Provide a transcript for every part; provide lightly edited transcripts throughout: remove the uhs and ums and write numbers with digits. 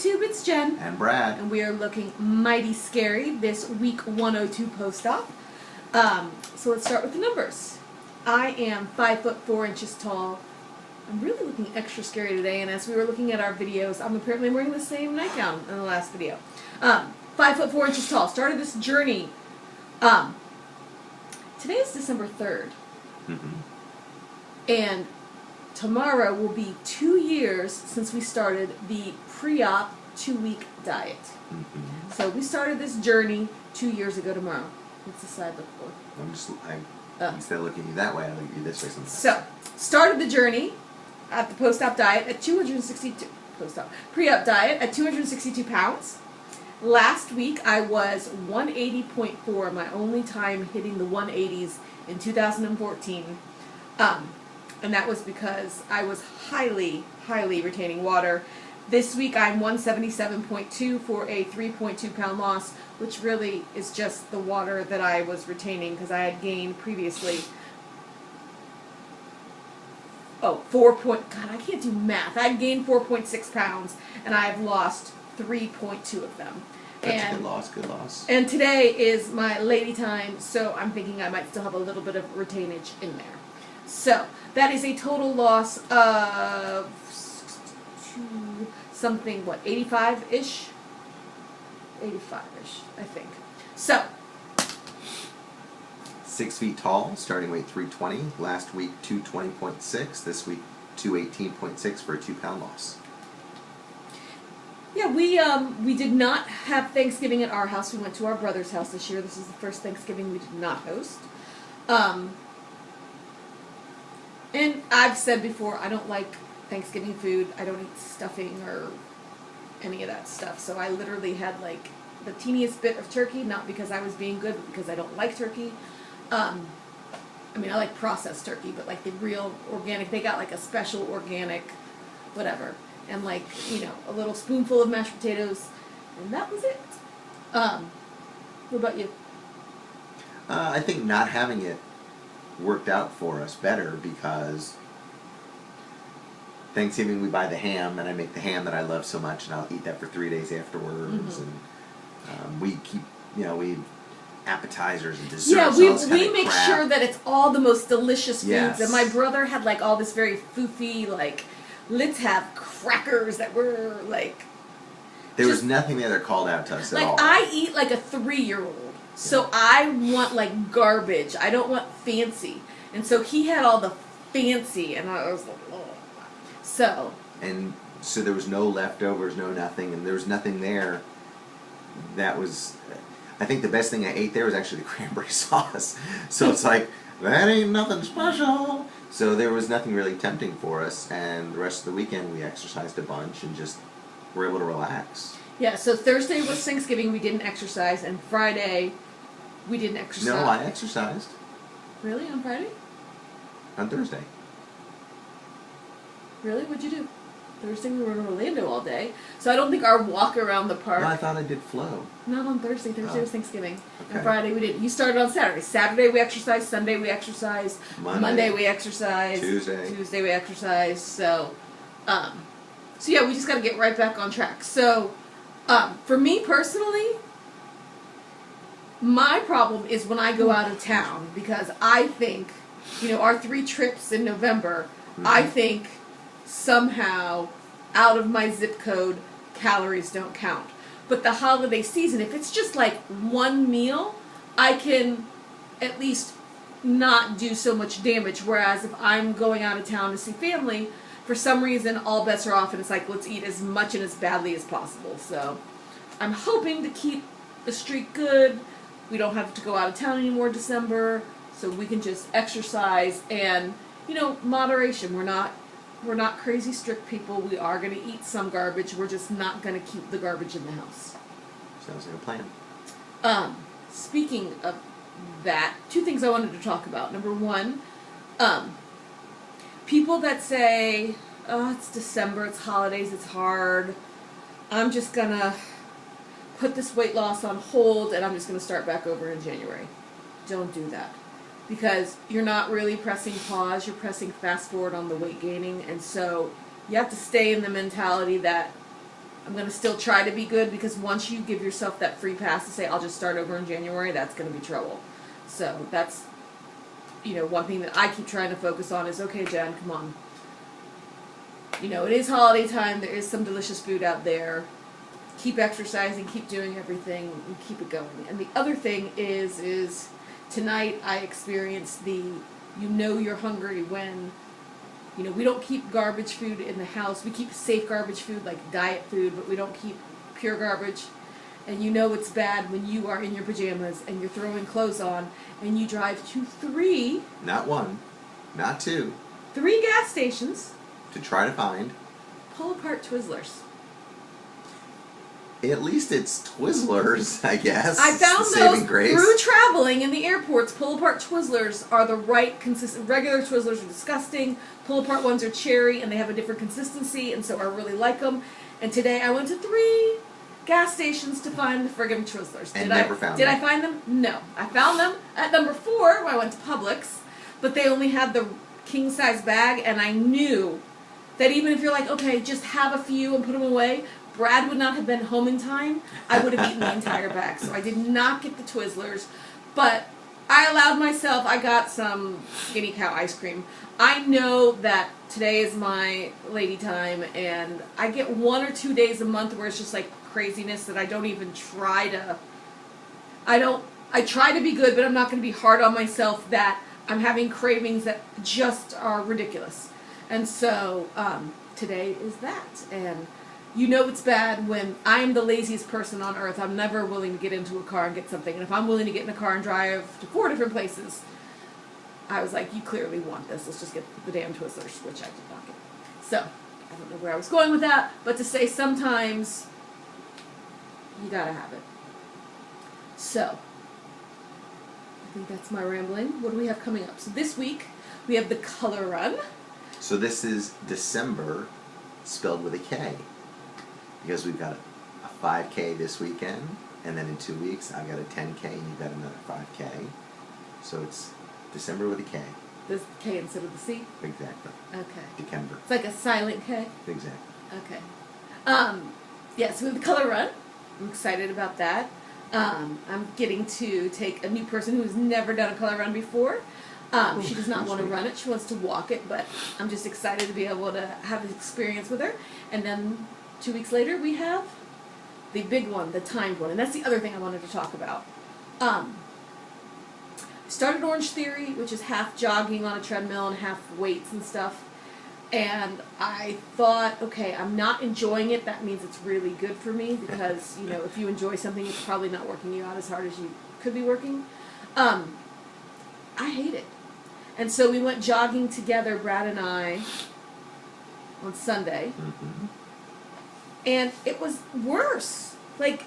YouTube, it's Jen. And Brad. And we are looking mighty scary this week 102 post-op. So let's start with the numbers. I am 5'4" tall. I'm really looking extra scary today, and as we were looking at our videos, I'm apparently wearing the same nightgown in the last video. 5'4" tall. Started this journey. Today is December 3rd. And tomorrow will be 2 years since we started the pre-op 2-week diet. So we started this journey 2 years ago tomorrow. What's the side look for? Instead of looking at you that way, I look at you this way sometimes. So, started the journey at the post-op diet at 262, pre-op diet at 262 pounds. Last week I was 180.4, my only time hitting the 180s in 2014. And that was because I was highly retaining water. This week I'm 177.2 for a 3.2 pound loss, which really is just the water that I was retaining because I had gained previously. God, I can't do math. I had gained 4.6 pounds and I've lost 3.2 of them. That's a good loss. And today is my lady time, so I'm thinking I might still have a little bit of retainage in there. So, that is a total loss of something, 85-ish? 85-ish, I think. So. 6 feet tall, starting weight 320. Last week 220.6. This week 218.6 for a 2 pound loss. Yeah, we did not have Thanksgiving at our house. We went to our brother's house this year. This is the first Thanksgiving we did not host. And I've said before, I don't like Thanksgiving food. I don't eat stuffing or any of that stuff. So I literally had like the teeniest bit of turkey, not because I was being good, but because I don't like turkey. I mean, I like processed turkey, but like the real organic, they got like a special organic whatever. And like, a little spoonful of mashed potatoes. And that was it. What about you? I think not having it worked out for us better because Thanksgiving we buy the ham and I make the ham that I love so much and I'll eat that for 3 days afterwards and we keep we appetizers and desserts. Yeah, we make sure that it's all the most delicious foods. Yes. And my brother had like all this very foofy let's have crackers that were like there was nothing there that called out to us at all. I eat like a 3-year-old. So I want like garbage. I don't want fancy. And so he had all the fancy and I was like, oh. So there was no leftovers, no nothing, and there was nothing there that was I think the best thing I ate there was actually the cranberry sauce. So it's like, that ain't nothing special. So there was nothing really tempting for us, and the rest of the weekend we exercised a bunch and just were able to relax. Yeah, so Thursday was Thanksgiving, we didn't exercise, and Friday we didn't exercise. No, I exercised. Really? On Friday? On Thursday. Really? What'd you do? Thursday we were in Orlando all day, so I don't think our walk around the park... No, I thought I did flow. Not on Thursday. Thursday was Thanksgiving. Okay. And Friday we didn't. You started on Saturday. Saturday we exercised, Sunday we exercised, Monday we exercised, Tuesday we exercised, so yeah, we just got to get right back on track. So, for me personally, my problem is when I go out of town, because I think, our 3 trips in November, I think somehow out of my zip code, calories don't count. But the holiday season, if it's just like one meal, I can at least not do so much damage. Whereas if I'm going out of town to see family, for some reason all bets are off and it's like, let's eat as much and as badly as possible. So I'm hoping to keep the streak good. We don't have to go out of town anymore December, so we can just exercise and, moderation. We're not crazy strict people. We are going to eat some garbage. We're just not going to keep the garbage in the house. Sounds like a plan. Speaking of that, 2 things I wanted to talk about. Number 1, people that say, oh, it's December, it's holidays, it's hard. I'm just going to put this weight loss on hold and I'm just going to start back over in January. Don't do that. Because you're not really pressing pause, you're pressing fast forward on the weight gaining, and so you have to stay in the mentality that I'm going to still try to be good, because once you give yourself that free pass to say, I'll just start over in January, that's going to be trouble. So that's, one thing that I keep trying to focus on is, okay, Jen, come on. It is holiday time. There is some delicious food out there. Keep exercising, keep doing everything, and keep it going. And the other thing is tonight I experienced you're hungry when, we don't keep garbage food in the house. We keep safe garbage food, like diet food, but we don't keep pure garbage. And it's bad when you are in your pajamas and you're throwing clothes on and you drive to 3... Not 1, not 2. 3 gas stations to try to find pull-apart Twizzlers. At least it's Twizzlers, I guess. I found Saving those grace. through traveling in the airports. Pull-apart Twizzlers are the right consistent. Regular Twizzlers are disgusting. Pull-apart ones are cherry, and they have a different consistency, and so I really like them. And today I went to 3 gas stations to find the friggin' Twizzlers. And never found them. Did I find them? No. I found them at number 4 when I went to Publix, but they only had the king-size bag, and I knew that even if you're like, okay, just have a few and put them away, Brad would not have been home in time. I would have eaten the entire bag. So I did not get the Twizzlers, but I allowed myself, I got some Skinny Cow ice cream. I know that today is my lady time, and I get 1 or 2 days a month where it's just like craziness that I don't even try to, I try to be good, but I'm not going to be hard on myself that I'm having cravings that just are ridiculous. And so today is that. And it's bad when I'm the laziest person on earth. I'm never willing to get into a car and get something. And if I'm willing to get in a car and drive to 4 different places, I was like, you clearly want this. Let's just get the damn Twizzlers, which I did not get. So, I don't know where I was going with that, but to say sometimes you gotta have it. So, I think that's my rambling. What do we have coming up? So this week, we have the Color Run. So this is December spelled with a K. Because we've got a 5K this weekend, and then in 2 weeks I've got a 10K and you've got another 5K. So it's December with a K. The K instead of the C? Exactly. Okay. December. It's like a silent K? Exactly. Okay. Yeah, so we have the Color Run. I'm excited about that. I'm getting to take a new person who's never done a Color Run before. She does not want to run it. She wants to walk it, but I'm just excited to be able to have this experience with her. And then 2 weeks later, we have the big one, the timed one. And that's the other thing I wanted to talk about. Started Orange Theory, which is half jogging on a treadmill and half weights and stuff. And I thought, okay, I'm not enjoying it. That means it's really good for me because, if you enjoy something, it's probably not working you out as hard as you could be working. I hate it. And so we went jogging together, Brad and I, on Sunday. Mm-hmm. And it was worse. Like,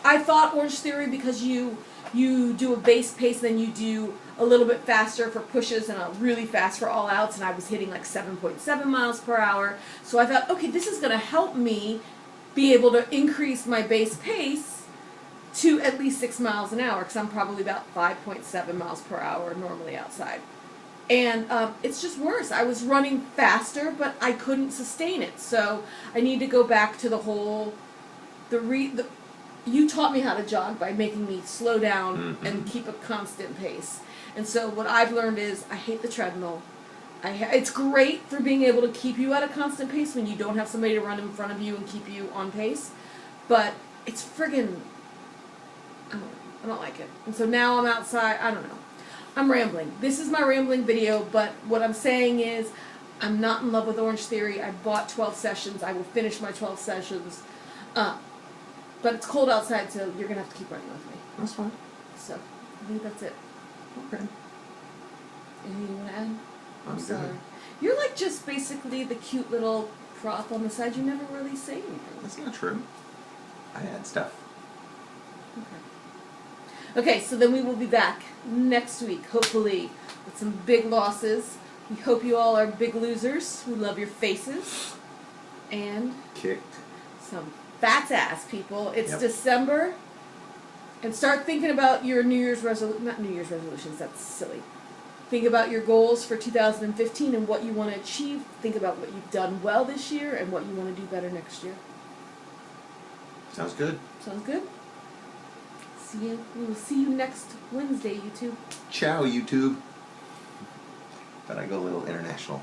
I thought Orange Theory, because you do a base pace, then you do a little bit faster for pushes and a really fast for all outs, and I was hitting like 7.7 miles per hour. So I thought, okay, this is going to help me be able to increase my base pace to at least 6 miles an hour, because I'm probably about 5.7 miles per hour normally outside. And it's just worse. I was running faster, but I couldn't sustain it. So I need to go back to the whole, you taught me how to jog by making me slow down and keep a constant pace. And so what I've learned is I hate the treadmill. It's great for being able to keep you at a constant pace when you don't have somebody to run in front of you and keep you on pace. But it's friggin', I don't like it. And so now I'm outside, I don't know. I'm rambling. This is my rambling video, but what I'm saying is I'm not in love with Orange Theory. I bought 12 sessions. I will finish my 12 sessions. But it's cold outside, so you're going to have to keep running with me. That's fine. So, I think that's it. Okay. Anything you want to add? I'm sorry. good. You're like just basically the cute little prop on the side. You never really say anything. That's not true. I add stuff. Okay, so then we will be back next week, hopefully, with some big losses. We hope you all are big losers. We love your faces. And Kicked. some fat ass, people. It's Yep. December. And start thinking about your New Year's not New Year's resolutions, that's silly. Think about your goals for 2015 and what you want to achieve. Think about what you've done well this year and what you want to do better next year. Sounds good. Sounds good. See you. We will see you next Wednesday, YouTube. Ciao, YouTube. But I go a little international.